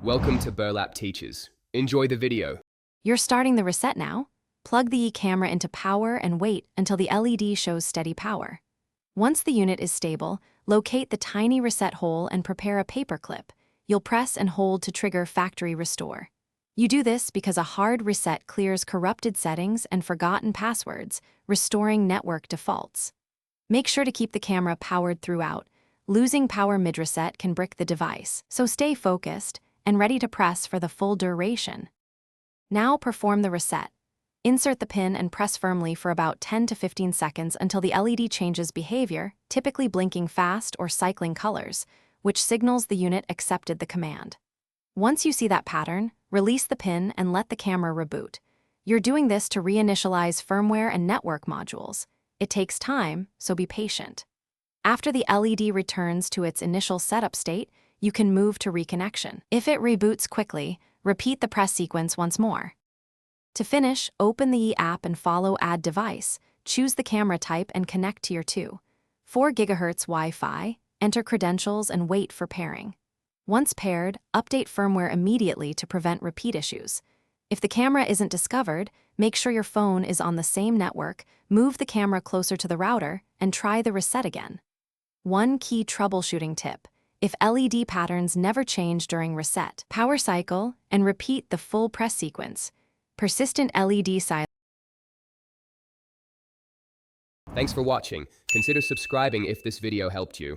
Welcome to Burlap Teachers. Enjoy the video. You're starting the reset now. Plug the Yi camera into power and wait until the LED shows steady power. Once the unit is stable, locate the tiny reset hole and prepare a paper clip. You'll press and hold to trigger factory restore. You do this because a hard reset clears corrupted settings and forgotten passwords, restoring network defaults. Make sure to keep the camera powered throughout. Losing power mid-reset can brick the device, so stay focused and ready to press for the full duration. Now perform the reset. Insert the pin and press firmly for about 10 to 15 seconds until the LED changes behavior, typically blinking fast or cycling colors, which signals the unit accepted the command. Once you see that pattern, release the pin and let the camera reboot. You're doing this to reinitialize firmware and network modules. It takes time, so be patient. After the LED returns to its initial setup state, you can move to reconnection. If it reboots quickly, repeat the press sequence once more. To finish, open the Yi app and follow Add Device. Choose the camera type and connect to your 2.4 GHz Wi-Fi, enter credentials and wait for pairing. Once paired, update firmware immediately to prevent repeat issues. If the camera isn't discovered, make sure your phone is on the same network, move the camera closer to the router, and try the reset again. One key troubleshooting tip: if LED patterns never change during reset, power cycle and repeat the full press sequence. Persistent LED silence. Thanks for watching. Consider subscribing if this video helped you.